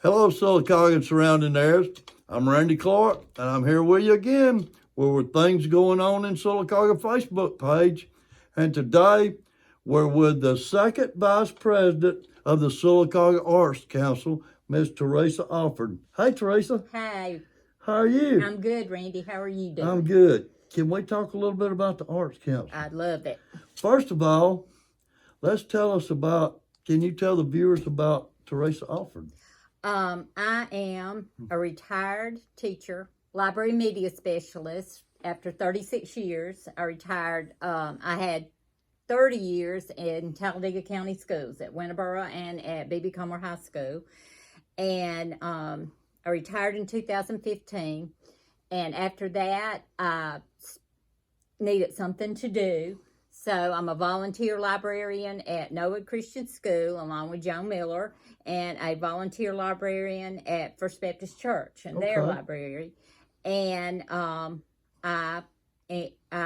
Hello, Sylacauga and surrounding areas. I'm Randy Clark, and I'm here with you again with things going on in Sylacauga Facebook page. And today, we're with the second vice president of the Sylacauga Arts Council, Miss Teresa Alford. Hey, Teresa. Hi. How are you? I'm good, Randy. How are you doing? I'm good. Can we talk a little bit about the Arts Council? I'd love it. First of all, can you tell the viewers about Teresa Alford? I am a retired teacher, library media specialist. After 36 years, I retired. I had 30 years in Talladega County schools at Winterboro and at B.B. Comer High School. And I retired in 2015. And after that, I needed something to do. So I'm a volunteer librarian at Noah Christian School along with Joan Miller, and a volunteer librarian at First Baptist Church and their library. And I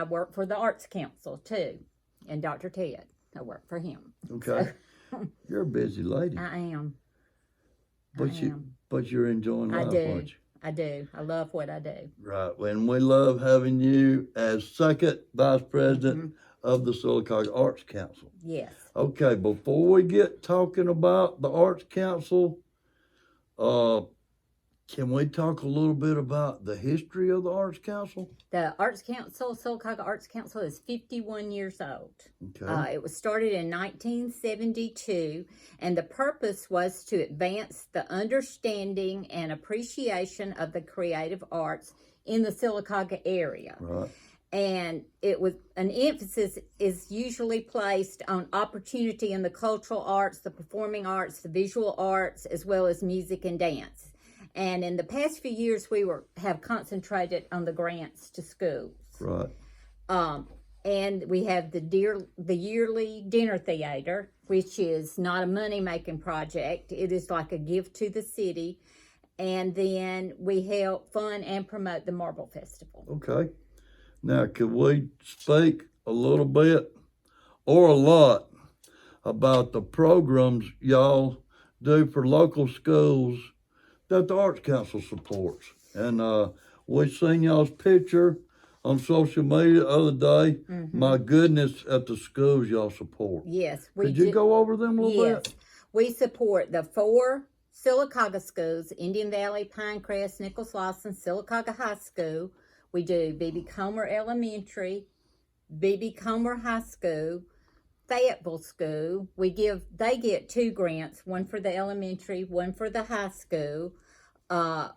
work for the Arts Council too, and Dr. Ted. I work for him. Okay. So, you're a busy lady. I am. But you're enjoying life, aren't you? I do. I love what I do. Right. And we love having you as second vice president of the Sylacauga Arts Council. Yes. Okay, before we get talking about the Arts Council, can we talk a little bit about the history of the Arts Council? The Arts Council, Sylacauga Arts Council, is 51 years old. Okay. It was started in 1972, and the purpose was to advance the understanding and appreciation of the creative arts in the Sylacauga area. Right. And it was an emphasis is usually placed on opportunity in the cultural arts, the performing arts, the visual arts, as well as music and dance. And in the past few years, we have concentrated on the grants to schools. Right. And we have the yearly dinner theater, which is not a money-making project. It is like a gift to the city. And then we help fund and promote the Marble Festival. Okay. Now, could we speak a little bit or a lot about the programs y'all do for local schools that the Arts Council supports? And we seen y'all's picture on social media the other day. My goodness, at the schools y'all support. Yes. Could you go over them a little bit? We support the 4 Sylacauga schools: Indian Valley, Pinecrest, Nichols Lawson, Sylacauga High School. We do B.B. Comer Elementary, B.B. Comer High School, Fayetteville School. They get 2 grants, one for the elementary, one for the high school.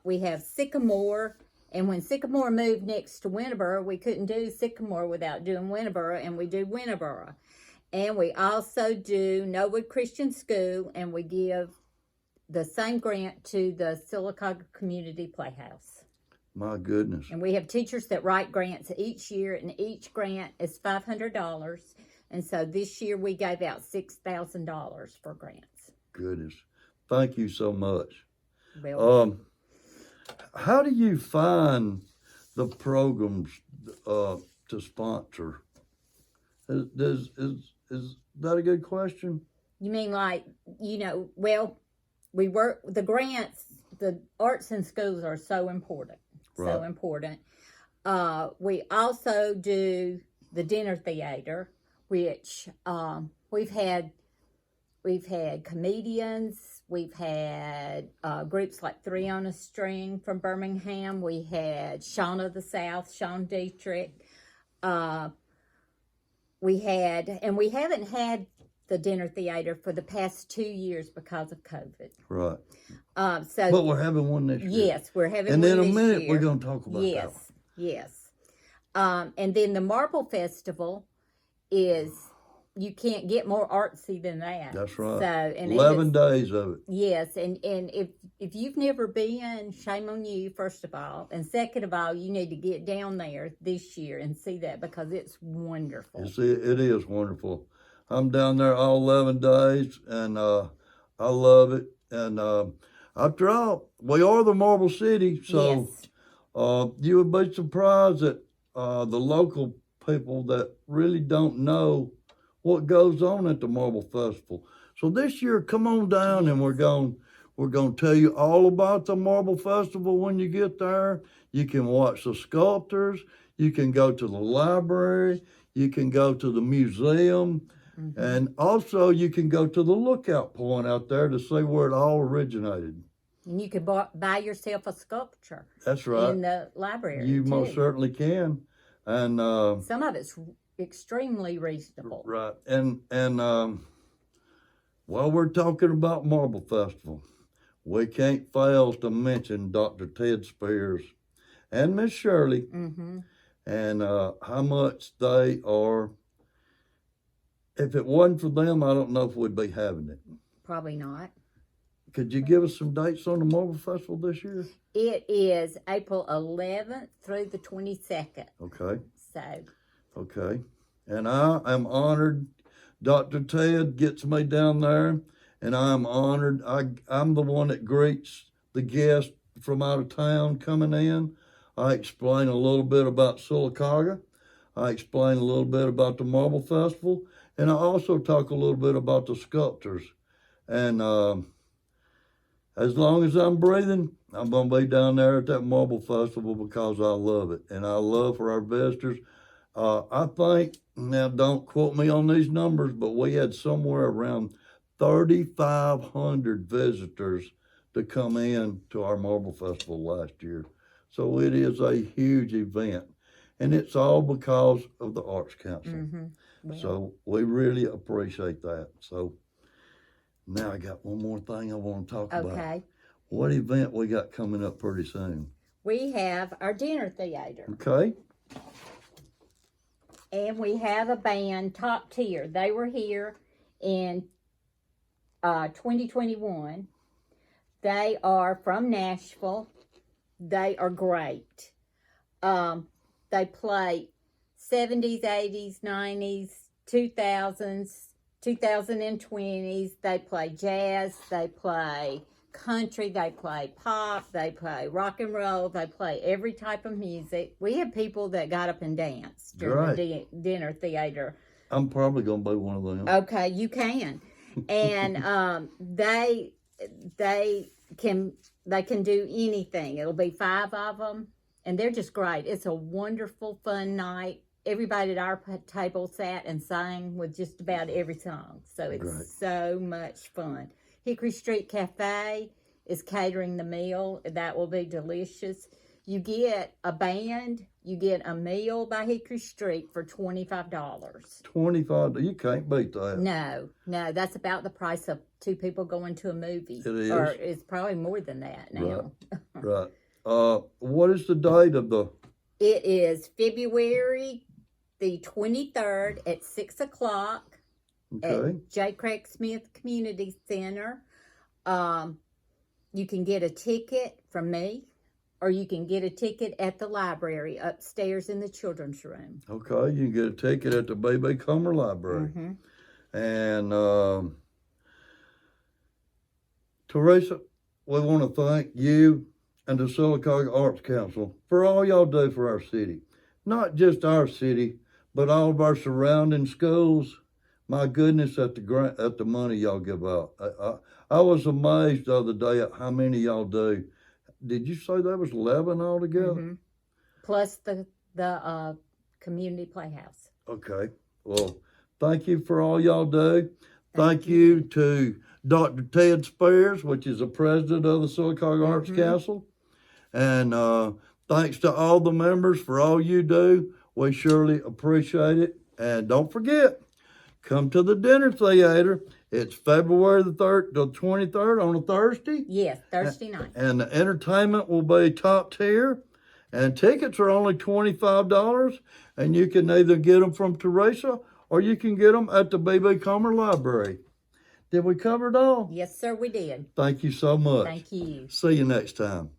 We have Sycamore, and when Sycamore moved next to Winterboro, we couldn't do Sycamore without doing Winterboro, and we do Winterboro. And we also do Noah Christian School, and we give the same grant to the Sylacauga Community Playhouse. My goodness. And we have teachers that write grants each year, and each grant is $500. And so this year we gave out $6,000 for grants. Goodness. Thank you so much. Well, how do you find the programs to sponsor? Is that a good question? you mean like, well, we work, the grants, the arts in schools are so important. Right. So important. We also do the dinner theater, which we've had comedians, we've had groups like 3 on a String from Birmingham, we had Shaun of the South, Sean Dietrich. We haven't had the dinner theater for the past 2 years because of COVID. Right. But we're having one this year. Yes, we're having one this year. And in a minute, year. we're going to talk about that one. Yes. And then the Marble Festival is, you can't get more artsy than that. That's right. So, and 11 days of it. Yes, and if you've never been, shame on you, first of all. And second of all, you need to get down there this year and see that, because it's wonderful. It is wonderful. I'm down there all 11 days, and I love it. And after all, we are the Marble City, so you would be surprised that the local people that really don't know what goes on at the Marble Festival. So this year, come on down, and we're going We're going to tell you all about the Marble Festival when you get there. You can watch the sculptors. You can go to the library. You can go to the museum. Mm-hmm. And also you can go to the lookout point out there to see where it all originated. And you can buy yourself a sculpture. That's right. In the library, You too. most certainly can. And some of it's extremely reasonable. Right. And while we're talking about Marble Festival, we can't fail to mention Dr. Ted Spears and Miss Shirley, Mm-hmm. and how much they are. If it wasn't for them, I don't know if we'd be having it. Probably not. Could you give us some dates on the Marble Festival this year? It is April 11th through the 22nd. Okay. So. Okay. And I am honored. Dr. Ted gets me down there, and I'm honored. I'm the one that greets the guests from out of town coming in. I explain a little bit about Sylacauga. I explain a little bit about the Marble Festival, and I also talk a little bit about the sculptors. And as long as I'm breathing, I'm going to be down there at that Marble Festival because I love it, and I love for our visitors. I think, now don't quote me on these numbers, but we had somewhere around 3,500 visitors to come in to our Marble Festival last year. So it is a huge event, and it's all because of the Arts Council. Mm-hmm. Well. So we really appreciate that. So now I got one more thing I want to talk about. Okay. What event we got coming up pretty soon? We have our dinner theater. Okay. And we have a band, Top Tier. They were here in 2021. They are from Nashville. They are great. They play 70s, 80s, 90s, 2000s, 2020s. They play jazz. They play country. They play pop. They play rock and roll. They play every type of music. We have people that got up and danced during the dinner theater. I'm probably going to be one of them. Okay, you can. And they can do anything. It'll be 5 of them, and they're just great. It's a wonderful, fun night. Everybody at our table sat and sang with just about every song. So it's so much fun. Hickory Street Cafe is catering the meal. That will be delicious. You get a band, you get a meal by Hickory Street for $25. $25, you can't beat that. No, that's about the price of 2 people going to a movie. It is. Or it's probably more than that now. Right. What is the date of the... It is February the 23rd at 6 o'clock. Okay. At J. Craig Smith Community Center. You can get a ticket from me, or you can get a ticket at the library upstairs in the children's room. Okay, you can get a ticket at the B.B. Comer Library. Mm-hmm. And Teresa, we want to thank you and the Sylacauga Arts Council for all y'all do for our city. Not just our city, but all of our surrounding schools. My goodness, at the money y'all give out. I was amazed the other day at how many y'all do. Did you say there was 11 altogether? Mm-hmm. Plus the community playhouse. Okay. Well, thank you for all y'all do. Thank you to Dr. Ted Spears, which is the president of the Sylacauga Arts Council. And thanks to all the members for all you do. We surely appreciate it. And don't forget, come to the dinner theater. It's February the 3rd to 23rd on a Thursday. Yes, Thursday night. And the entertainment will be top tier. And tickets are only $25. And you can either get them from Teresa or you can get them at the B.B. Comer Library. Did we cover it all? Yes, sir, we did. Thank you so much. Thank you. See you next time.